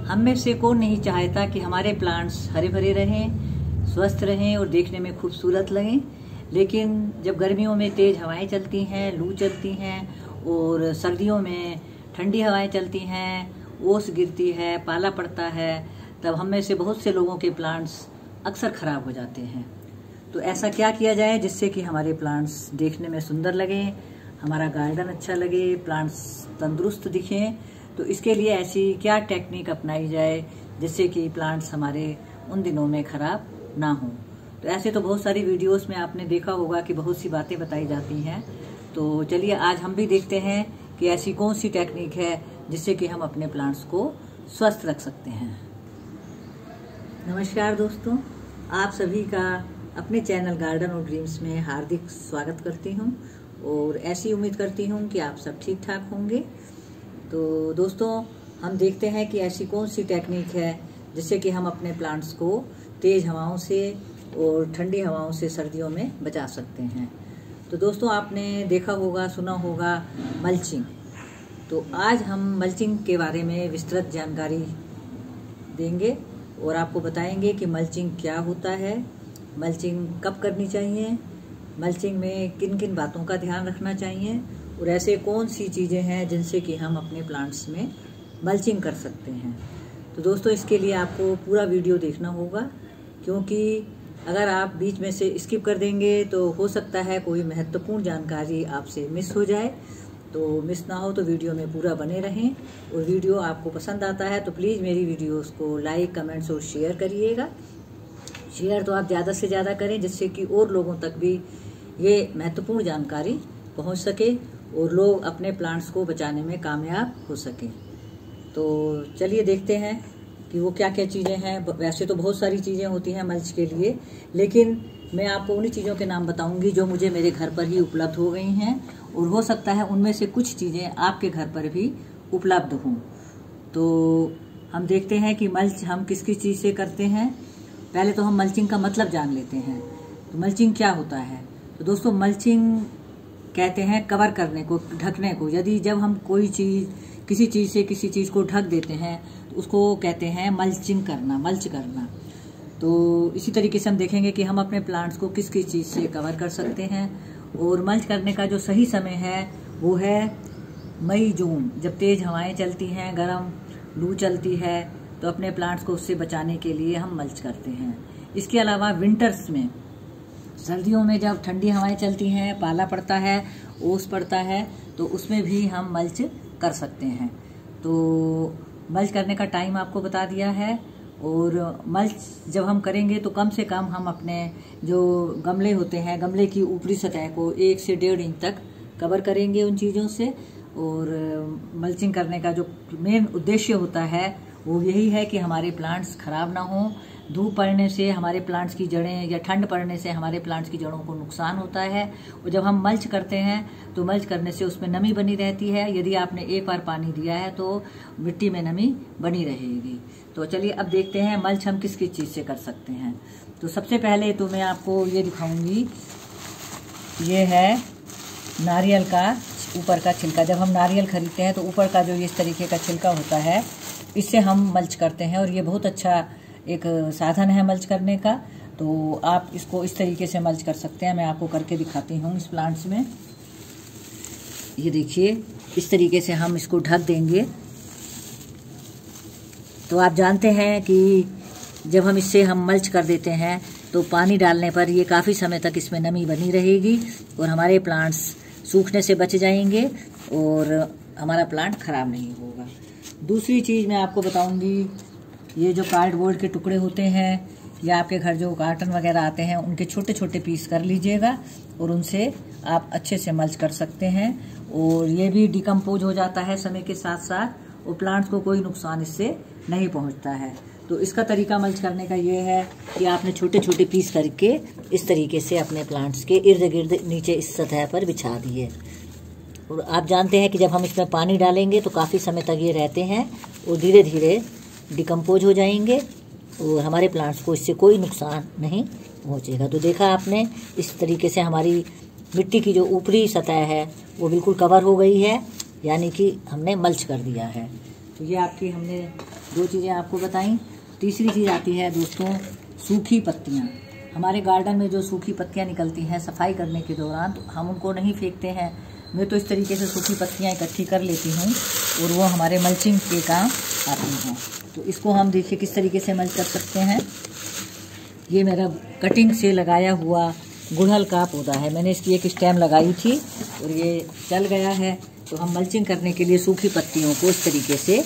हम में से कौन नहीं चाहता कि हमारे प्लांट्स हरे भरे रहें, स्वस्थ रहें और देखने में खूबसूरत लगें। लेकिन जब गर्मियों में तेज़ हवाएं चलती हैं, लू चलती हैं और सर्दियों में ठंडी हवाएं चलती हैं, ओस गिरती है, पाला पड़ता है, तब हम में से बहुत से लोगों के प्लांट्स अक्सर ख़राब हो जाते हैं। तो ऐसा क्या किया जाए जिससे कि हमारे प्लांट्स देखने में सुंदर लगें, हमारा गार्डन अच्छा लगे, प्लांट्स तंदुरुस्त दिखें। तो इसके लिए ऐसी क्या टेक्निक अपनाई जाए जिससे कि प्लांट्स हमारे उन दिनों में ख़राब ना हों। तो ऐसे तो बहुत सारी वीडियोस में आपने देखा होगा कि बहुत सी बातें बताई जाती हैं। तो चलिए आज हम भी देखते हैं कि ऐसी कौन सी टेक्निक है जिससे कि हम अपने प्लांट्स को स्वस्थ रख सकते हैं। नमस्कार दोस्तों, आप सभी का अपने चैनल गार्डन और ड्रीम्स में हार्दिक स्वागत करती हूं और ऐसी उम्मीद करती हूं कि आप सब ठीक ठाक होंगे। तो दोस्तों, हम देखते हैं कि ऐसी कौन सी टेक्निक है जिससे कि हम अपने प्लांट्स को तेज़ हवाओं से और ठंडी हवाओं से सर्दियों में बचा सकते हैं। तो दोस्तों, आपने देखा होगा, सुना होगा मल्चिंग। तो आज हम मल्चिंग के बारे में विस्तृत जानकारी देंगे और आपको बताएंगे कि मल्चिंग क्या होता है, मल्चिंग कब करनी चाहिए, मल्चिंग में किन किन बातों का ध्यान रखना चाहिए और ऐसे कौन सी चीज़ें हैं जिनसे कि हम अपने प्लांट्स में मल्चिंग कर सकते हैं। तो दोस्तों, इसके लिए आपको पूरा वीडियो देखना होगा, क्योंकि अगर आप बीच में से स्किप कर देंगे तो हो सकता है कोई महत्वपूर्ण जानकारी आपसे मिस हो जाए। तो मिस ना हो तो वीडियो में पूरा बने रहें। और वीडियो आपको पसंद आता है तो प्लीज़ मेरी वीडियोस को लाइक, कमेंट्स और शेयर करिएगा। शेयर तो आप ज़्यादा से ज़्यादा करें जिससे कि और लोगों तक भी ये महत्वपूर्ण जानकारी पहुंच सके और लोग अपने प्लांट्स को बचाने में कामयाब हो सकें। तो चलिए देखते हैं कि वो क्या क्या चीज़ें हैं। वैसे तो बहुत सारी चीज़ें होती हैं मल्च के लिए, लेकिन मैं आपको उन्हीं चीज़ों के नाम बताऊंगी जो मुझे मेरे घर पर ही उपलब्ध हो गई हैं और हो सकता है उनमें से कुछ चीज़ें आपके घर पर भी उपलब्ध हों। तो हम देखते हैं कि मल्च हम किस किस चीज़ से करते हैं। पहले तो हम मल्चिंग का मतलब जान लेते हैं। तो मल्चिंग क्या होता है? तो दोस्तों, मल्चिंग कहते हैं कवर करने को, ढकने को। यदि जब हम कोई चीज़ किसी चीज़ से किसी चीज़ को ढक देते हैं तो उसको कहते हैं मल्चिंग करना, मल्च करना। तो इसी तरीके से हम देखेंगे कि हम अपने प्लांट्स को किस किस चीज़ से कवर कर सकते हैं। और मल्च करने का जो सही समय है वो है मई जून, जब तेज़ हवाएं चलती हैं, गर्म लू चलती है, तो अपने प्लांट्स को उससे बचाने के लिए हम मल्च करते हैं। इसके अलावा विंटर्स में, सर्दियों में जब ठंडी हवाएं चलती हैं, पाला पड़ता है, ओस पड़ता है, तो उसमें भी हम मल्च कर सकते हैं। तो मल्च करने का टाइम आपको बता दिया है। और मल्च जब हम करेंगे तो कम से कम हम अपने जो गमले होते हैं, गमले की ऊपरी सतह को 1 से 1.5 इंच तक कवर करेंगे उन चीज़ों से। और मल्चिंग करने का जो मेन उद्देश्य होता है वो यही है कि हमारे प्लांट्स खराब ना हों। धूप पड़ने से हमारे प्लांट्स की जड़ें या ठंड पड़ने से हमारे प्लांट्स की जड़ों को नुकसान होता है। और जब हम मल्च करते हैं तो मल्च करने से उसमें नमी बनी रहती है। यदि आपने एक बार पानी दिया है तो मिट्टी में नमी बनी रहेगी। तो चलिए अब देखते हैं मल्च हम किस किस चीज़ से कर सकते हैं। तो सबसे पहले तो मैं आपको ये दिखाऊंगी, ये है नारियल का ऊपर का छिलका। जब हम नारियल खरीदते हैं तो ऊपर का जो इस तरीके का छिलका होता है, इससे हम मल्च करते हैं और ये बहुत अच्छा एक साधन है मल्च करने का। तो आप इसको इस तरीके से मल्च कर सकते हैं। मैं आपको करके दिखाती हूँ इस प्लांट्स में। ये देखिए, इस तरीके से हम इसको ढक देंगे। तो आप जानते हैं कि जब हम इससे मल्च कर देते हैं तो पानी डालने पर ये काफ़ी समय तक इसमें नमी बनी रहेगी और हमारे प्लांट्स सूखने से बच जाएंगे और हमारा प्लांट खराब नहीं होगा। दूसरी चीज़ मैं आपको बताऊंगी, ये जो कार्डबोर्ड के टुकड़े होते हैं या आपके घर जो कार्टन वगैरह आते हैं, उनके छोटे छोटे पीस कर लीजिएगा और उनसे आप अच्छे से मल्च कर सकते हैं। और ये भी डिकम्पोज हो जाता है समय के साथ साथ और प्लांट्स को कोई नुकसान इससे नहीं पहुंचता है। तो इसका तरीका मल्च करने का ये है कि आपने छोटे छोटे पीस करके इस तरीके से अपने प्लांट्स के इर्द गिर्द नीचे इस सतह पर बिछा दिए। और आप जानते हैं कि जब हम इसमें पानी डालेंगे तो काफ़ी समय तक ये रहते हैं और धीरे धीरे डिकम्पोज हो जाएंगे और हमारे प्लांट्स को इससे कोई नुकसान नहीं पहुंचेगा। तो देखा आपने, इस तरीके से हमारी मिट्टी की जो ऊपरी सतह है वो बिल्कुल कवर हो गई है, यानी कि हमने मल्च कर दिया है। तो ये आपकी हमने 2 चीज़ें आपको बताई। तीसरी चीज़ आती है दोस्तों सूखी पत्तियाँ। हमारे गार्डन में जो सूखी पत्तियाँ निकलती हैं सफाई करने के दौरान, तो हम उनको नहीं फेंकते हैं। मैं तो इस तरीके से सूखी पत्तियाँ इकट्ठी कर लेती हूँ और वो हमारे मल्चिंग के काम आती हैं। तो इसको हम देखिए किस तरीके से मल्च कर सकते हैं। ये मेरा कटिंग से लगाया हुआ गुड़हल का पौधा है। मैंने इसकी एक स्टेम लगाई थी और ये चल गया है। तो हम मल्चिंग करने के लिए सूखी पत्तियों को इस तरीके से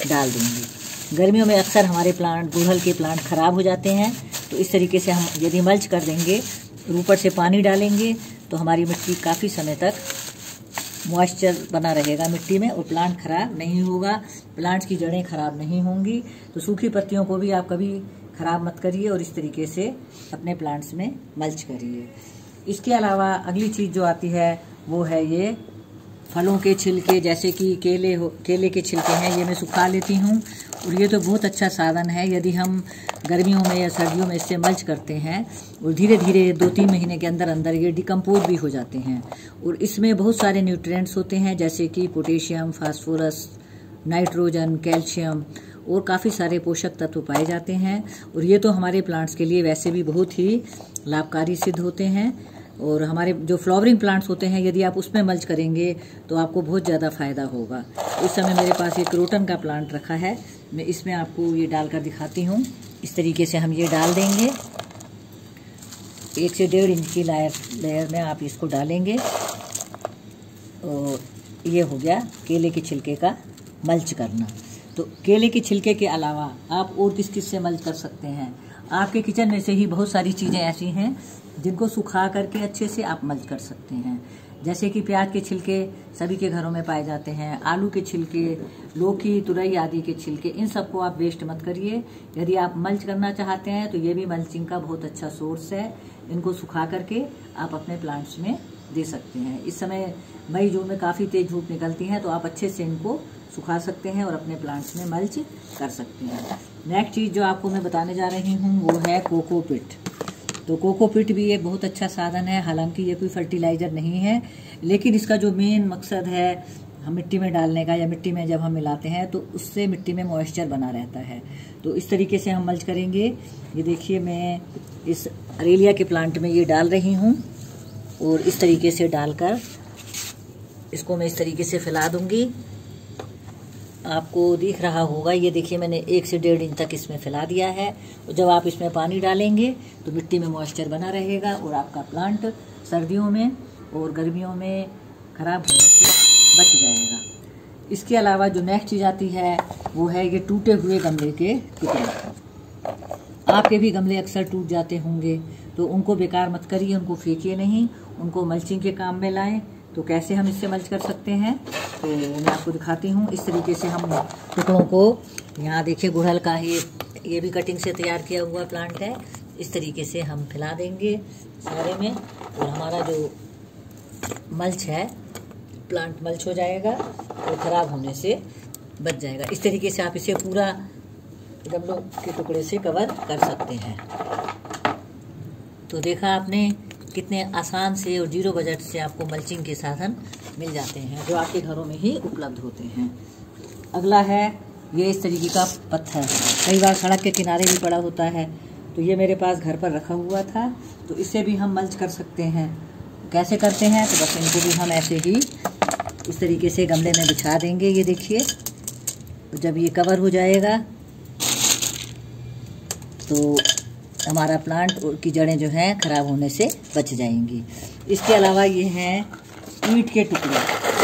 डाल देंगे। गर्मियों में अक्सर हमारे प्लांट, गुड़हल के प्लांट ख़राब हो जाते हैं, तो इस तरीके से हम यदि मल्च कर देंगे और ऊपर से पानी डालेंगे तो हमारी मिट्टी काफ़ी समय तक मॉइस्चर बना रहेगा मिट्टी में और प्लांट ख़राब नहीं होगा, प्लांट्स की जड़ें ख़राब नहीं होंगी। तो सूखी पत्तियों को भी आप कभी ख़राब मत करिए और इस तरीके से अपने प्लांट्स में मल्च करिए। इसके अलावा अगली चीज़ जो आती है वो है ये फलों के छिलके, जैसे कि केले के छिलके हैं, ये मैं सुखा लेती हूँ और ये तो बहुत अच्छा साधन है। यदि हम गर्मियों में या सर्दियों में इससे मल्च करते हैं और धीरे धीरे 2-3 महीने के अंदर अंदर ये डिकम्पोज भी हो जाते हैं और इसमें बहुत सारे न्यूट्रिएंट्स होते हैं, जैसे कि पोटेशियम, फास्फोरस, नाइट्रोजन, कैल्शियम और काफ़ी सारे पोषक तत्व पाए जाते हैं। और ये तो हमारे प्लांट्स के लिए वैसे भी बहुत ही लाभकारी सिद्ध होते हैं। और हमारे जो फ्लावरिंग प्लांट्स होते हैं, यदि आप उसमें मल्च करेंगे तो आपको बहुत ज़्यादा फ़ायदा होगा। इस समय मेरे पास एक क्रोटन का प्लांट रखा है, मैं इसमें आपको ये डालकर दिखाती हूँ। इस तरीके से हम ये डाल देंगे, 1 से 1.5 इंच की लेयर में आप इसको डालेंगे और ये हो गया केले के छिलके का मल्च करना। तो केले के छिलके के अलावा आप और किस किस से मल्च कर सकते हैं? आपके किचन में से ही बहुत सारी चीज़ें ऐसी हैं जिनको सुखा करके अच्छे से आप मल्च कर सकते हैं, जैसे कि प्याज के छिलके सभी के घरों में पाए जाते हैं, आलू के छिलके, लौकी, तुरई आदि के छिलके, इन सबको आप वेस्ट मत करिए। यदि आप मल्च करना चाहते हैं तो ये भी मल्चिंग का बहुत अच्छा सोर्स है। इनको सुखा करके आप अपने प्लांट्स में दे सकते हैं। इस समय मई जून में काफ़ी तेज धूप निकलती है, तो आप अच्छे से इनको सुखा सकते हैं और अपने प्लांट्स में मल्च कर सकते हैं। नेक्स्ट चीज़ जो आपको मैं बताने जा रही हूँ वो है कोकोपीट। तो कोकोपीट भी एक बहुत अच्छा साधन है। हालांकि ये कोई फर्टिलाइज़र नहीं है, लेकिन इसका जो मेन मकसद है हम मिट्टी में डालने का या मिट्टी में जब हम मिलाते हैं तो उससे मिट्टी में मॉइस्चर बना रहता है। तो इस तरीके से हम मल्च करेंगे। ये देखिए मैं इस अरेलिया के प्लांट में ये डाल रही हूँ और इस तरीके से डालकर इसको मैं इस तरीके से फैला दूंगी। आपको दिख रहा होगा, ये देखिए मैंने 1 से 1.5 इंच तक इसमें फैला दिया है। और जब आप इसमें पानी डालेंगे तो मिट्टी में मॉइस्चर बना रहेगा और आपका प्लांट सर्दियों में और गर्मियों में ख़राब होने से बच जाएगा। इसके अलावा जो नेक्स्ट चीज़ आती है वो है ये टूटे हुए गमले के टुकड़े। आपके भी गमले अक्सर टूट जाते होंगे, तो उनको बेकार मत करिए, उनको फेंकिए नहीं, उनको मल्चिंग के काम में लाएं। तो कैसे हम इससे मल्च कर सकते हैं तो मैं आपको दिखाती हूँ। इस तरीके से हम टुकड़ों को, यहाँ देखिए गुड़हल का ये भी कटिंग से तैयार किया हुआ प्लांट है, इस तरीके से हम फैला देंगे सारे में और हमारा जो मल्च है प्लांट मल्च हो जाएगा और ख़राब होने से बच जाएगा। इस तरीके से आप इसे पूरा गमलों के टुकड़े से कवर कर सकते हैं। तो देखा आपने कितने आसान से और 0 बजट से आपको मल्चिंग के साधन मिल जाते हैं जो आपके घरों में ही उपलब्ध होते हैं। अगला है ये इस तरीके का पत्थर, कई बार सड़क के किनारे भी पड़ा होता है, तो ये मेरे पास घर पर रखा हुआ था, तो इससे भी हम मल्च कर सकते हैं। कैसे करते हैं तो बस इनको भी हम ऐसे ही इस तरीके से गमले में बिछा देंगे। ये देखिए जब ये कवर हो जाएगा तो हमारा प्लांट की जड़ें जो हैं ख़राब होने से बच जाएंगी। इसके अलावा ये हैं ईंट के टुकड़े,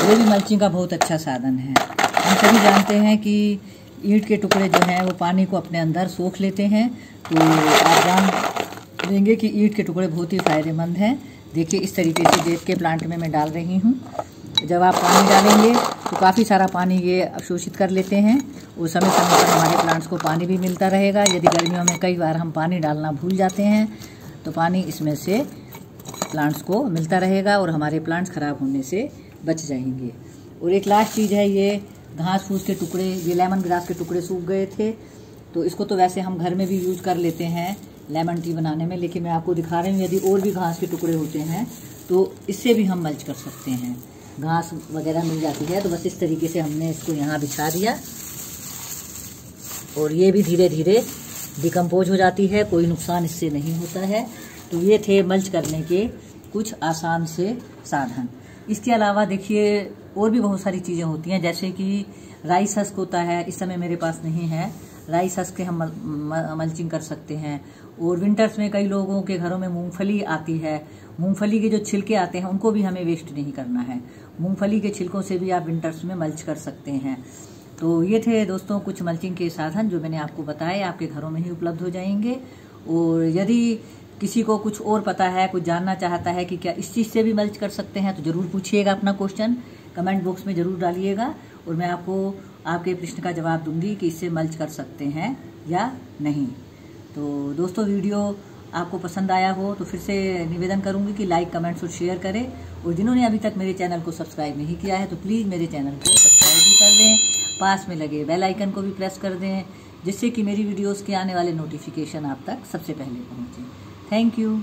ये भी मल्चिंग का बहुत अच्छा साधन है। हम सभी जानते हैं कि ईंट के टुकड़े जो हैं वो पानी को अपने अंदर सोख लेते हैं, तो आप जान लेंगे कि ईंट के टुकड़े बहुत ही फ़ायदेमंद हैं। देखिए इस तरीके से जेट के प्लांट में मैं डाल रही हूँ। जब आप पानी डालेंगे तो काफ़ी सारा पानी ये अवशोषित कर लेते हैं और समय समय पर हमारे प्लांट्स को पानी भी मिलता रहेगा। यदि गर्मियों में कई बार हम पानी डालना भूल जाते हैं तो पानी इसमें से प्लांट्स को मिलता रहेगा और हमारे प्लांट्स ख़राब होने से बच जाएंगे। और एक लास्ट चीज़ है ये घास फूस के टुकड़े, ये लेमन ग्रास के टुकड़े सूख गए थे, तो इसको तो वैसे हम घर में भी यूज़ कर लेते हैं लेमन टी बनाने में, लेकिन मैं आपको दिखा रही हूँ यदि और भी घास के टुकड़े होते हैं तो इससे भी हम मल्च कर सकते हैं। घास वगैरह मिल जाती है तो बस इस तरीके से हमने इसको यहाँ बिछा दिया और ये भी धीरे धीरे डिकम्पोज हो जाती है, कोई नुकसान इससे नहीं होता है। तो ये थे मल्च करने के कुछ आसान से साधन। इसके अलावा देखिए और भी बहुत सारी चीज़ें होती हैं, जैसे कि राइस हस्क होता है, इस समय मेरे पास नहीं है। राइस हस्क के हम मल्चिंग कर सकते हैं। और विंटर्स में कई लोगों के घरों में मूंगफली आती है, मूंगफली के जो छिलके आते हैं उनको भी हमें वेस्ट नहीं करना है। मूंगफली के छिलकों से भी आप विंटर्स में मल्च कर सकते हैं। तो ये थे दोस्तों कुछ मल्चिंग के साधन जो मैंने आपको बताए, आपके घरों में ही उपलब्ध हो जाएंगे। और यदि किसी को कुछ और पता है, कुछ जानना चाहता है कि क्या इस चीज़ से भी मल्च कर सकते हैं, तो ज़रूर पूछिएगा, अपना क्वेश्चन कमेंट बॉक्स में ज़रूर डालिएगा और मैं आपको आपके प्रश्न का जवाब दूंगी कि इससे मल्च कर सकते हैं या नहीं। तो दोस्तों वीडियो आपको पसंद आया हो तो फिर से निवेदन करूंगी कि लाइक, कमेंट्स और शेयर करें। और जिन्होंने अभी तक मेरे चैनल को सब्सक्राइब नहीं किया है तो प्लीज़ मेरे चैनल को सब्सक्राइब भी कर दें, पास में लगे बेल आइकन को भी प्रेस कर दें, जिससे कि मेरी वीडियोज़ के आने वाले नोटिफिकेशन आप तक सबसे पहले पहुँचे। Thank you.